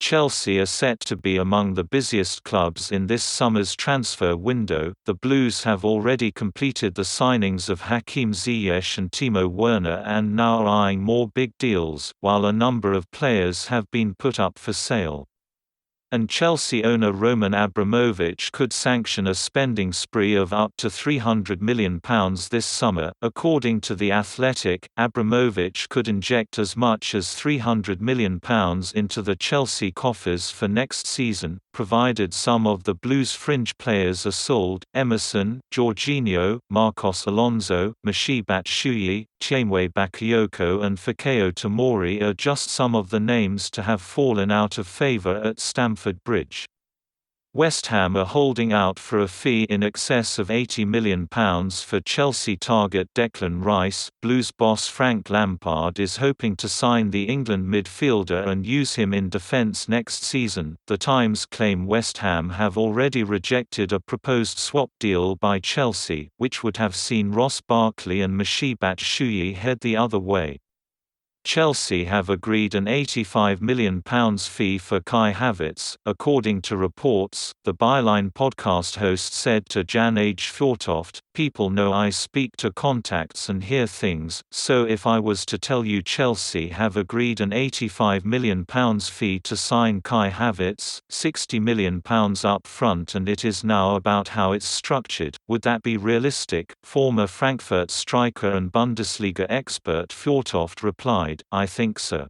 Chelsea are set to be among the busiest clubs in this summer's transfer window. The Blues have already completed the signings of Hakim Ziyech and Timo Werner and now are eyeing more big deals, while a number of players have been put up for sale. And Chelsea owner Roman Abramovich could sanction a spending spree of up to £300 million this summer. According to The Athletic, Abramovich could inject as much as £300 million into the Chelsea coffers for next season, provided some of the Blues' fringe players are sold. Emerson, Jorginho, Marcos Alonso, Michy Batshuayi, Tiémoué Bakayoko and Fikayo Tomori are just some of the names to have fallen out of favour at Stamford Bridge. West Ham are holding out for a fee in excess of £80 million for Chelsea target Declan Rice. Blues boss Frank Lampard is hoping to sign the England midfielder and use him in defence next season. The Times claim West Ham have already rejected a proposed swap deal by Chelsea, which would have seen Ross Barkley and Michy Batshuayi head the other way. Chelsea have agreed an £85 million fee for Kai Havertz. According to reports, the Byline podcast host said to Jan H. Fjortoft, "People know I speak to contacts and hear things, so if I was to tell you Chelsea have agreed an £85 million fee to sign Kai Havertz, £60 million up front and it is now about how it's structured, would that be realistic?" Former Frankfurt striker and Bundesliga expert Fjortoft replied, "I think so.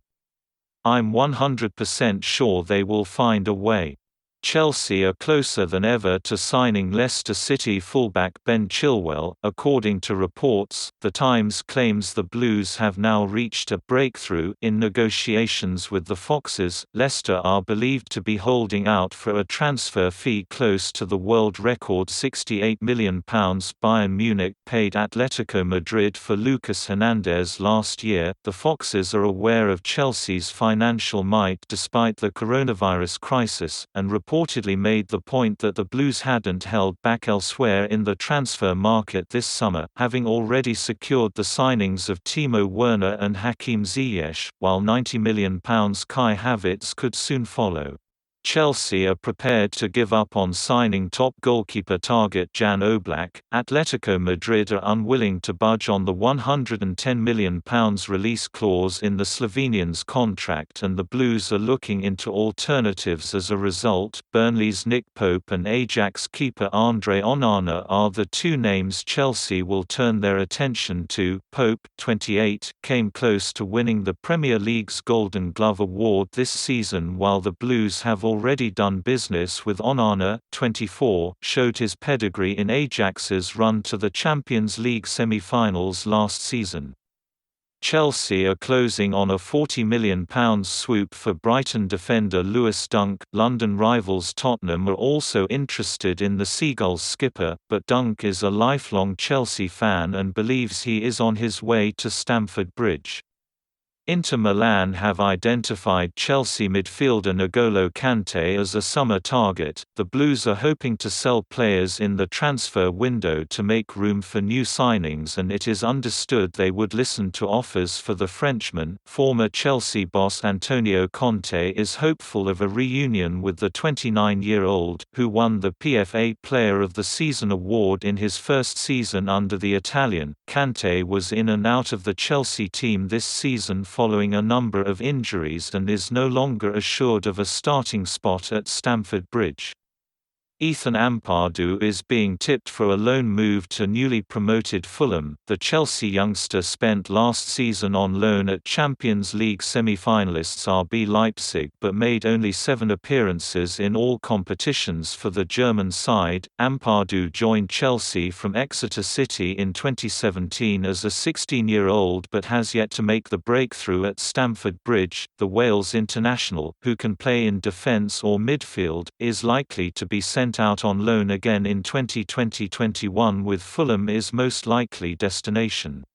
I'm 100% sure they will find a way." Chelsea are closer than ever to signing Leicester City fullback Ben Chilwell. According to reports, The Times claims the Blues have now reached a breakthrough in negotiations with the Foxes. Leicester are believed to be holding out for a transfer fee close to the world record £68 million Bayern Munich paid Atletico Madrid for Lucas Hernandez last year. The Foxes are aware of Chelsea's financial might despite the coronavirus crisis, and reportedly made the point that the Blues hadn't held back elsewhere in the transfer market this summer, having already secured the signings of Timo Werner and Hakim Ziyech, while £90 million Kai Havertz could soon follow. Chelsea are prepared to give up on signing top goalkeeper target Jan Oblak. Atletico Madrid are unwilling to budge on the £110 million release clause in the Slovenian's contract, and the Blues are looking into alternatives as a result. Burnley's Nick Pope and Ajax keeper A.Onana are the two names Chelsea will turn their attention to. Pope, 28, came close to winning the Premier League's Golden Glove award this season, while the Blues have already done business with Onana, 24, showed his pedigree in Ajax's run to the Champions League semi-finals last season. Chelsea are closing on a £40 million swoop for Brighton defender Lewis Dunk. London rivals Tottenham are also interested in the Seagulls skipper, but Dunk is a lifelong Chelsea fan and believes he is on his way to Stamford Bridge. Inter Milan have identified Chelsea midfielder N'Golo Kante as a summer target. The Blues are hoping to sell players in the transfer window to make room for new signings, and it is understood they would listen to offers for the Frenchman. Former Chelsea boss Antonio Conte is hopeful of a reunion with the 29-year-old, who won the PFA Player of the Season award in his first season under the Italian. Kante was in and out of the Chelsea team this season following a number of injuries and is no longer assured of a starting spot at Stamford Bridge. Ethan Ampadu is being tipped for a loan move to newly promoted Fulham. The Chelsea youngster spent last season on loan at Champions League semi-finalists RB Leipzig but made only 7 appearances in all competitions for the German side. Ampadu joined Chelsea from Exeter City in 2017 as a 16-year-old but has yet to make the breakthrough at Stamford Bridge. The Wales international, who can play in defence or midfield, is likely to be sent out on loan again in 2020-21 with Fulham is most likely destination.